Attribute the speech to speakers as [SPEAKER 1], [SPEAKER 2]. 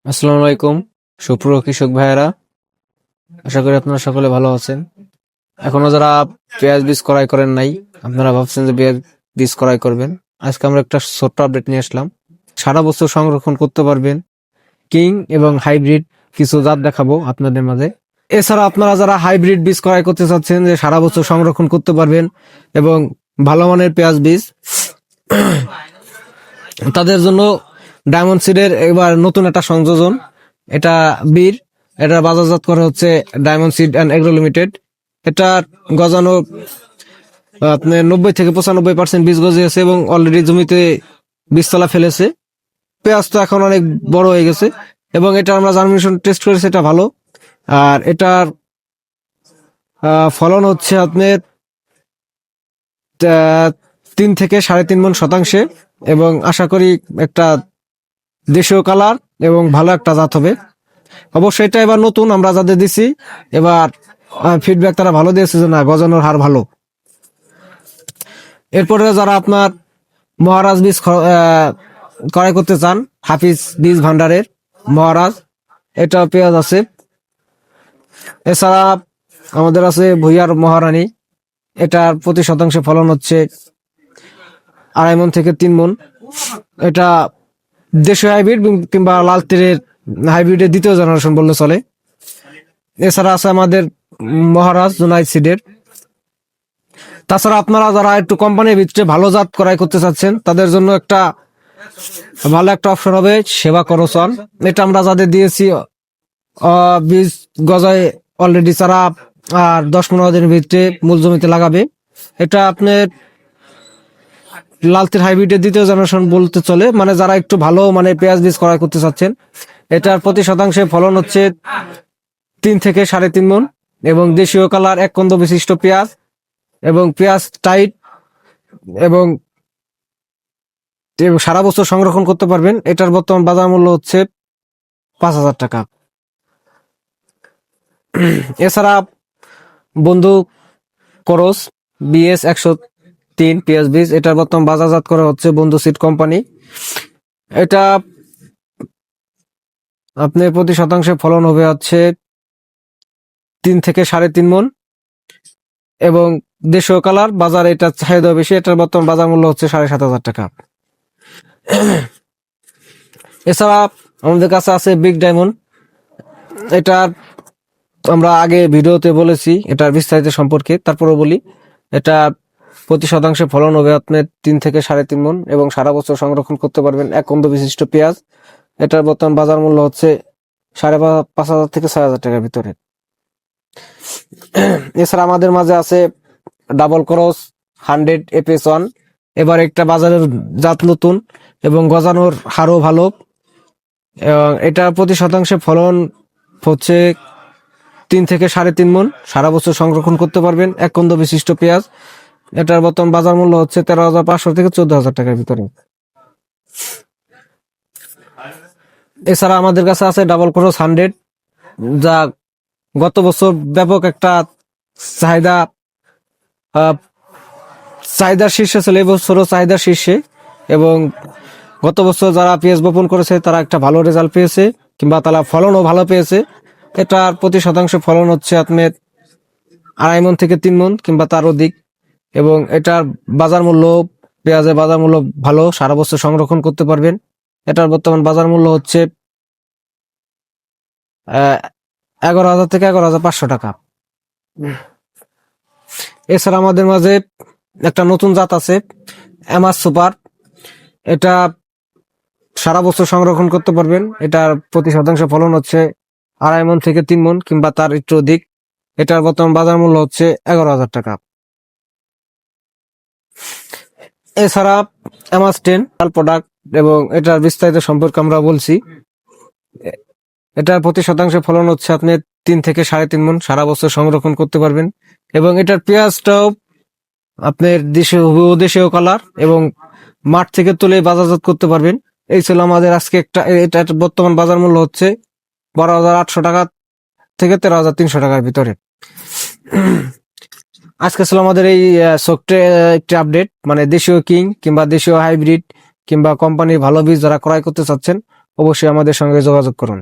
[SPEAKER 1] আসসালামু আলাইকুম সুপ্রিয় কৃষক ভাইয়েরা, আশা করি আপনারা সকলে ভালো আছেন। এখনো যারা পেঁয়াজ বীজ ক্রয় করেন নাই, আপনারা ভাবছেন যে পেঁয়াজ বীজ ক্রয় করবেন, আজকে আমরা একটা ছোট্ট আপডেট নিয়ে আসলাম। সারা বছর সংরক্ষণ করতে পারবেন কিং এবং হাইব্রিড কিছু জাত দেখাবো আপনাদের মাঝে। এছাড়া আপনারা যারা হাইব্রিড বীজ ক্রয় করতে চাচ্ছেন, যে সারা বছর সংরক্ষণ করতে পারবেন এবং ভালো মানের পেঁয়াজ বীজ, তাদের জন্য ডায়মন্ড সিডের এবার নতুন একটা সংযোজন। এটা বীর, এটা বাজারজাত করা হচ্ছে diamond seed and agro limited. এটা গজানো আপনার 90 থেকে 95% বীজ গজিয়েছে এবং অলরেডি জমিতে বীজতলা ফেলেছে। পেঁয়াজ তো এখন অনেক বড় হয়ে গেছে এবং এটা আমরা জার্মিনেশন টেস্ট করেছি, এটা ভালো। আর এটার ফলন হচ্ছে আপনার 3 থেকে 3.5 মণ শতাংশে এবং আশা করি একটা দেশীয় কালার এবং ভালো একটা জাত হবে। অবশ্যই এটা এবার নতুন, আমরা যাদের দিছি এবার ফিডব্যাক তারা ভালো দিয়েছে যে না, গজানোর হার ভালো। এরপরে যারা আপনার মহারাজ বীজ ক্রয় করতে চান, হাফিজ বীজ ভান্ডারের মহারাজ, এটা পেঁয়াজ আছে। এছাড়া আমাদের আছে ভুইয়ার মহারানী, এটার প্রতি শতাংশে ফলন হচ্ছে 2.5 মণ থেকে 3 মণ। এটা দেশীয় হাইব্রিড কিংবা লাল তীরের হাইব্রিডের দ্বিতীয় জেনারেশন বললে চলে। এছাড়া আছে আমাদের মহারাজ জুনাইদ সিডের। তাছাড়া আপনারা যারা একটু কোম্পানির ভিতরে ভালো জাত ক্রয় করতে চাচ্ছেন, তাদের জন্য একটা ভালো একটা অপশন হবে সেবা করসন। এটা আমরা যাদের দিয়েছি বীজ গজায় অলরেডি, চারা আর 10-15 দিনের ভিতরে মূল জমিতে লাগাবে। এটা আপনার লালতির হাইব্রিডের দ্বিতীয় জেনারেশন বলতে চলে, মানে যারা একটু ভালো মানে পেঁয়াজ বীজ ক্রয় করতে চাচ্ছেন। এটার প্রতি শতাংশে ফলন হচ্ছে 3 থেকে 3.5 মণ এবং দেশীয় কালার, এক কন্দ বিশিষ্ট পেঁয়াজ এবং পেঁয়াজ টাইট এবং সারা বছর সংরক্ষণ করতে পারবেন। এটার বর্তমান বাজার মূল্য হচ্ছে 5,000 টাকা। এছাড়া বন্ধু করস BS 103 পেঁয়াজ বীজ, এটার বর্তমান বাজারজাত করা হচ্ছে বন্ধু সিড কোম্পানি। এটা আপনার প্রতি শতাংশে ফলন হবে হচ্ছে 3 থেকে 3.5 মণ এবং দেশীয় কালার, বাজারে এটা চাহিদা বেশি। এটার বর্তমান বাজার মূল্য হচ্ছে 7,500 টাকা। এছাড়া আমাদের কাছে আছে বিগ ডায়মন্ড। এটার আমরা আগে ভিডিওতে বলেছি এটার বিস্তারিত সম্পর্কে, তারপরে বলি। এটা প্রতি শতাংশে ফলন হবে আপনার 3 থেকে 3.5 মণ এবং সারা বছর সংরক্ষণ করতে পারবেন, এক কন্দ বিশিষ্ট পেঁয়াজ। এটার বর্তমান বাজার মূল্য হচ্ছে 5,500 থেকে 6,000 টাকার ভিতরে। এছাড়া আমাদের মাঝে আছে ডাবল ক্রস 100 FS1। এবার একটা বাজারের জাত নতুন এবং গজানোর হারও ভালো। এটা প্রতি শতাংশে ফলন হচ্ছে 3 থেকে 3.5 মণ, সারা বছর সংরক্ষণ করতে পারবেন, এক কন্দ বিশিষ্ট পেঁয়াজ। এটার বর্তমান বাজার মূল্য হচ্ছে 13,500 থেকে 14,000 টাকার ভিতরে। এছাড়া আমাদের কাছে আছে ডাবল ক্রস 100, যা গত বছর ব্যাপক একটা চাহিদা চাহিদার শীর্ষে ছিল, এবছরও চাহিদার শীর্ষে। এবং গত বছর যারা পেঁয়াজ বপন করেছে তারা একটা ভালো রেজাল্ট পেয়েছে কিংবা তারা ফলনও ভালো পেয়েছে। এটার প্রতি শতাংশ ফলন হচ্ছে আপনার 2.5 মণ থেকে 3 মণ কিংবা তার অধিক এবং এটার বাজার মূল্য, পেঁয়াজের বাজার মূল্য ভালো, সারা বছর সংরক্ষণ করতে পারবেন। এটার বর্তমান বাজার মূল্য হচ্ছে 11,000 থেকে 11,500 টাকা। এছাড়া আমাদের মাঝে একটা নতুন জাত আছে এমআর সুপার। এটা সারা বছর সংরক্ষণ করতে পারবেন। এটার প্রতি শতাংশ ফলন হচ্ছে 2.5 মণ থেকে 3 মণ কিংবা তার একটু অধিক। এটার বর্তমান বাজার মূল্য হচ্ছে 11,000 টাকা। এছাড়া এমাস্টেন প্রোডাক্ট এবং এটার বিস্তারিত সম্পর্কে আমরা বলছি। এটার প্রতি শতাংশ ফলন হচ্ছে আপনার 3 থেকে 3.5 মণ, সারা বছর সংরক্ষণ করতে পারবেন এবং এটার পেঁয়াজটাও আপনার দেশীয় কালার এবং মাঠ থেকে তুলে বাজারজাত করতে পারবেন। এই ছিল আমাদের আজকে এটা বর্তমান বাজার মূল্য হচ্ছে 12,800 টাকা থেকে 13,300 টাকার ভিতরে। আজকে ছিল আমাদের এই ছোট্ট একটি আপডেট, মানে দেশীয় কিং কিংবা দেশীয় হাইব্রিড কিংবা কোম্পানির ভালো বীজ যারা ক্রয় করতে চাচ্ছেন অবশ্যই আমাদের সঙ্গে যোগাযোগ করুন।